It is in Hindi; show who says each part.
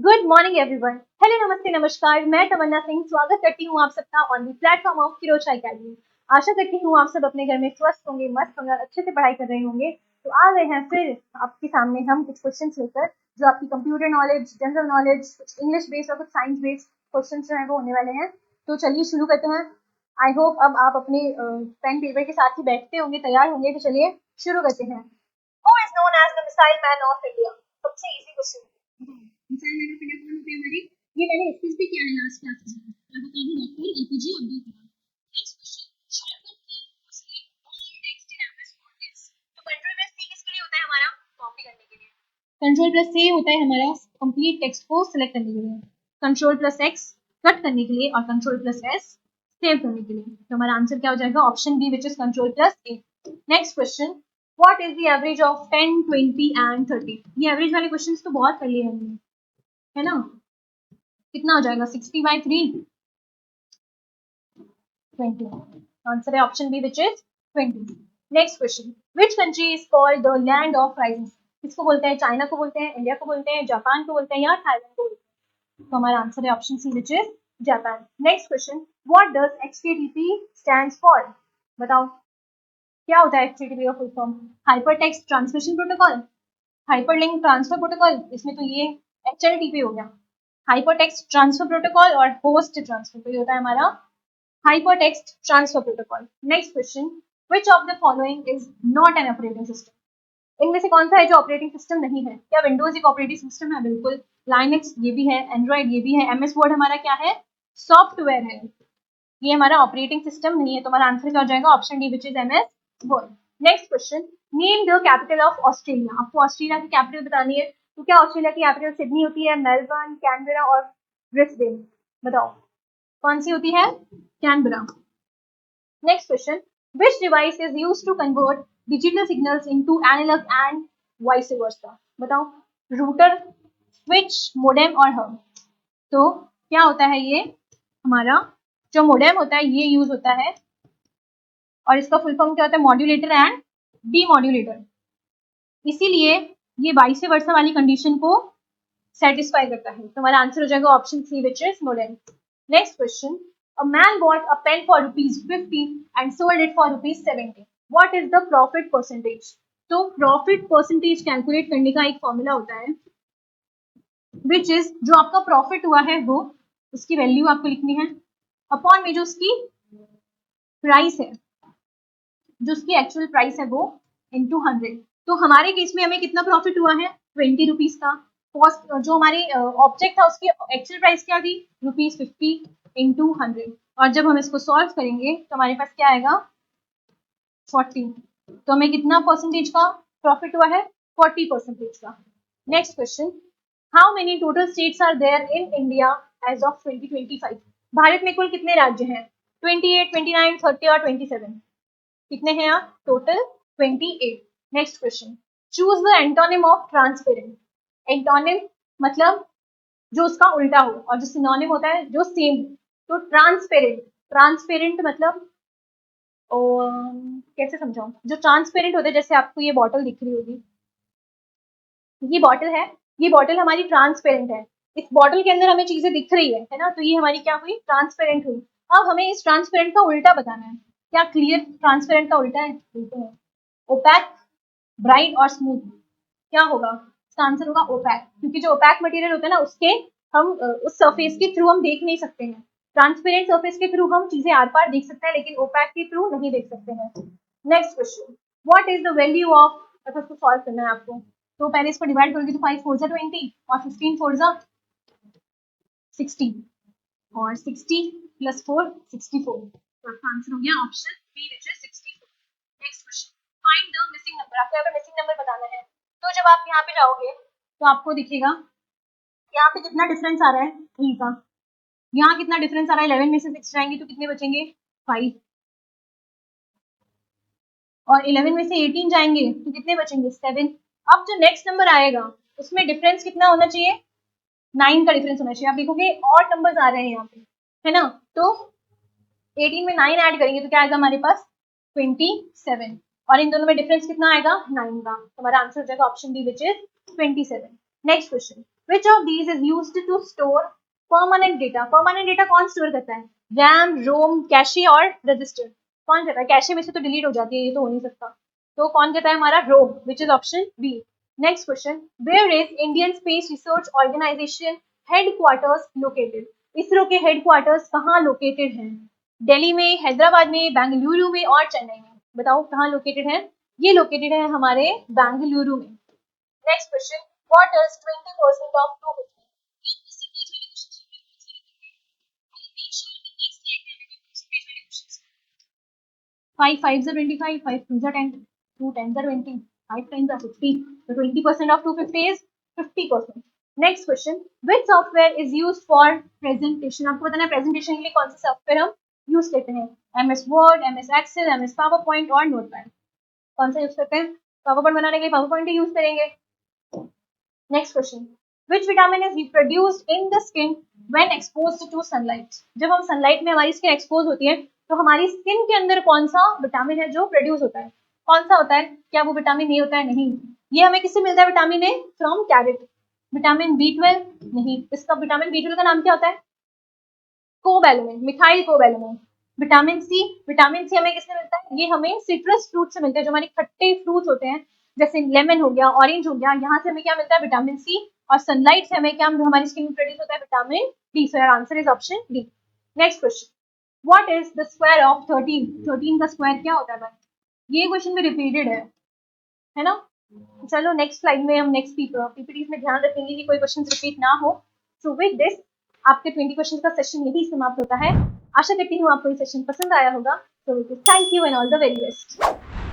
Speaker 1: Good morning everyone. हेलो, नमस्ते, नमस्कार। मैं तमन्ना सिंह स्वागत करती हूँ आप सबका on the platform of Kirosha Academy. आशा करती हूँ आप सब अपने घर में स्वस्थ होंगे, मस्त होंगे और अच्छे से पढ़ाई कर रहे होंगे। तो आ गए हैं फिर आपके सामने हम कुछ क्वेश्चन लेकर, जो आपकी कंप्यूटर नॉलेज, जनरल नॉलेज, कुछ इंग्लिश बेस्ड और कुछ साइंस बेस्ड क्वेश्चन जो है वो होने वाले हैं। तो चलिए शुरू करते हैं। आई होप अब आप अपने पेन पेपर के साथ ही बैठते होंगे, तैयार होंगे। तो चलिए शुरू करते हैं। Who is known as the missile man of India? सबसे easy question. Missile man of India कौन होते हैं हमारे? ये मैंने स्पीच भी किया है लास्ट क्लास में। मैं बता दूं, doctor APJ Abdul Kalam. Next question, shortcut की mostly all text in MS word is. तो कंट्रोल प्लस सी किसके लिए होता है हमारा? कॉपी करने के लिए। कंट्रोल प्लस सी होता है हमारा कंप्लीट टेक्स्ट को सिलेक्ट करने के लिए। कंट्रोल प्लस एक्स कट करने के लिए और कंट्रोल प्लस एस सेव करने के लिए। तो हमारा आंसर क्या हो जाएगा? Option B, which is control plus A. Next question, What is the average of 10, 20 and 30? ये एवरेज वाले क्वेश्चंस तो बहुत कर लिए हमने, है ना? कितना हो जाएगा? 60/3 20। आंसर है option B, which is 20। Next question, which country is called the land of rising? किसको बोलते हैं? चाइना को बोलते हैं, इंडिया को बोलते हैं, जापान को बोलते हैं या थाईलैंड को बोलते हैं? तो हमारा आंसर है option C, which is Japan. Next question, what does HTTP stands for? बताओ क्या होता है HTTP का full form? Hyper text transmission protocol, hyperlink transfer protocol, इसमें तो ये HLTP हो गया। हाइपर टेक्स्ट ट्रांसफर प्रोटोकॉल और होस्ट ट्रांसफर, तो ये होता है हमारा hyper text transfer protocol. Next question, which of the following is not an operating system? इनमें से कौन सा है जो ऑपरेटिंग सिस्टम नहीं है? क्या विंडोज एक ऑपरेटिंग सिस्टम है? बिल्कुल। लाइनक्स ये भी है, एंड्रॉइड ये भी है, MS वर्ड हमारा क्या है? सॉफ्टवेयर है। ये हमारा ऑपरेटिंग सिस्टम नहीं है। तो हमारा आंसर क्या हो जाएगा? Option D, which is MS word. Next question, name the capital of Australia. आपको ऑस्ट्रेलिया की कैपिटल बतानी है। तो क्या ऑस्ट्रेलिया की कैपिटल सिडनी होती है, मेलबर्न, कैनबरा और ब्रिस्बेन? बताओ कौन सी होती है? Canberra. Next question, which device is used to convert digital signals into analog and vice versa? बताओ, रूटर, स्विच, मोडेम और हब। तो क्या होता है ये? हमारा जो मोडेम होता है ये यूज होता है, और इसका फुल फॉर्म क्या होता है? Modulator and demodulator. इसीलिए ये वाइस वर्सा वाली कंडीशन को सेटिस्फाई करता है। तो हमारा आंसर हो जाएगा option C, which is modem. Next question, a man bought a pen for ₹50 and sold it for ₹70. What is the profit percentage? तो प्रॉफिट परसेंटेज कैलकुलेट करने का एक फॉर्मूला होता है, विच इज जो आपका प्रॉफिट हुआ है वो उसकी वैल्यू आपको लिखनी है अपॉन में जो उसकी प्राइस है, जो उसकी एक्चुअल प्राइस है वो इंटू 100। तो हमारे केस में हमें कितना प्रॉफिट हुआ है? ₹20 का। कॉस्ट जो हमारे ऑब्जेक्ट था उसकी एक्चुअल प्राइस क्या थी? ₹50 इंटू 100। और जब हम इसको सॉल्व करेंगे तो हमारे पास क्या आएगा? 40। तो हमें कितना परसेंटेज का प्रॉफिट हुआ है? 40% का। Next question, how many total states are there in India as of 2025? भारत में कुल कितने राज्य हैं? 28, 29, 30 और 27? कितने हैं आप? Total 28। Next question, choose the antonym of transparent. Antonym मतलब जो उसका उल्टा हो, और जो सिनोनिम होता है जो सेम। तो ट्रांसपेरेंट, ट्रांसपेरेंट मतलब कैसे समझाऊं? जो ट्रांसपेरेंट होता है, जैसे आपको ये बॉटल दिख रही होगी, ये बॉटल है, ये बॉटल हमारी ट्रांसपेरेंट है। इस बॉटल के अंदर हमें चीजें दिख रही है ना? तो ये हमारी क्या हुई? ट्रांसपेरेंट हुई। अब हमें इस ट्रांसपेरेंट का उल्टा बताना है। क्या क्लियर ट्रांसपेरेंट का उल्टा है? बिल्कुल है, ओपैक, ब्राइट और स्मूथ। क्या होगा? इसका आंसर होगा ओपैक, क्योंकि जो ओपैक मटेरियल होता है ना उसके हम उस सरफेस के थ्रू हम देख नहीं सकते हैं। ट्रांसपेरेंट सरफेस के थ्रू हम चीजें आर पार देख सकते हैं, लेकिन ओपैक के थ्रू नहीं देख सकते हैं। Next question, what is the value of, अच्छा इसको सॉल्व करना है आपको। तो पहले इसको डिवाइड करोगे तो 5 4 20 और 15 4 60 और 60 प्लस 4 64। तो आपका आंसर हो गया option B, which is 64। Next question, find the missing number. आपको यहाँ पे मिसिंग नंबर बताना है। तो जब आप यहाँ पे जाओगे तो आपको दिखेगा यहाँ पे कितना डिफरेंस आ रहा है 3 का। यहाँ कितना डिफरेंस आ रहा है? 11 में से 6 जाएंगे तो कितने बचेंगे? 5। और 11 में से 18 जाएंगे तो कितने बचेंगे? 7। अब जो नेक्स्ट नंबर आएगा उसमें डिफरेंस कितना होना चाहिए? 9 का डिफरेंस होना चाहिए। आप देखोगे और नंबर्स आ रहे हैं यहाँ पे, है ना? तो 18 में 9 ऐड करेंगे तो क्या आएगा हमारे पास? 27। और इन दोनों में डिफरेंस कितना आएगा? 9 का। तो हमारा आंसर हो जाएगा option B, which is 27। Next question, which of these is used to store permanent data? Permanent data कौन स्टोर करता है? रैम, रोम, कैशे और रजिस्टर। कौन करता है? कैशे में से तो डिलीट हो जाती है, ये तो हो नहीं सकता। तो कौन कहता है? हमारा Rome, which is option B. Next question, where is Indian Space Research Organisation headquarters located? ISRO के हेडक्वार्टर्स कहाँ लोकेटेड हैं? दिल्ली में, हैदराबाद में, बेंगलुरु में और चेन्नई में। बताओ कहाँ लोकेटेड है? ये लोकेटेड है हमारे बेंगलुरु में। Next question, what is 20% of 250? 5 5s are 25, 5 2s are 10, 2 10s are 20, 5 10s are 50. So 20% of 250 is 50%. Next question, which software is used for presentation? आपको बताना है presentation के लिए कौन सा सॉफ्टवेयर हम यूज करते हैं? MS Word, MS Excel, MS PowerPoint और Notepad। कौन सा यूज करते हैं? PowerPoint बनाने के लिए PowerPoint ही यूज करेंगे। Next question, which vitamin is produced in the skin when exposed to sunlight? जब हम सनलाइट में हमारी स्किन एक्सपोज होती है तो हमारी स्किन के अंदर कौन सा विटामिन है जो प्रोड्यूस होता है? कौन सा होता है? क्या वो विटामिन ए होता है? नहीं। ये हमें किससे मिलता है vitamin A? From carrot. Vitamin B12? नहीं। इसका विटामिन B12 का नाम क्या होता है? कोबैलेमिन, मिथाइल कोबैलेमिन। विटामिन सी हमें किससे मिलता है? ये हमें सिट्रस फ्रूट से मिलता है, जो हमारे खट्टे फ्रूट्स होते हैं, जैसे लेमन हो गया, ऑरेंज हो गया, यहाँ से हमें क्या मिलता है? Vitamin C. और सनलाइट से हमें क्या हमारी स्किन में प्रोड्यूस होता है? Vitamin D. So your answer is option D. Next question, what is the square of 13? 13 का स्क्वायर क्या होता है भाई? ये क्वेश्चन भी रिपीटेड है ना? चलो नेक्स्ट स्लाइड में हम नेक्स्ट पीपीटीज में ध्यान रखेंगे कि कोई क्वेश्चन रिपीट ना हो। सो विद दिस आपके 20 क्वेश्चन का सेशन यही समाप्त होता है। आशा करती हूँ आपको ये सेशन पसंद आया होगा। So thank you and all the very best.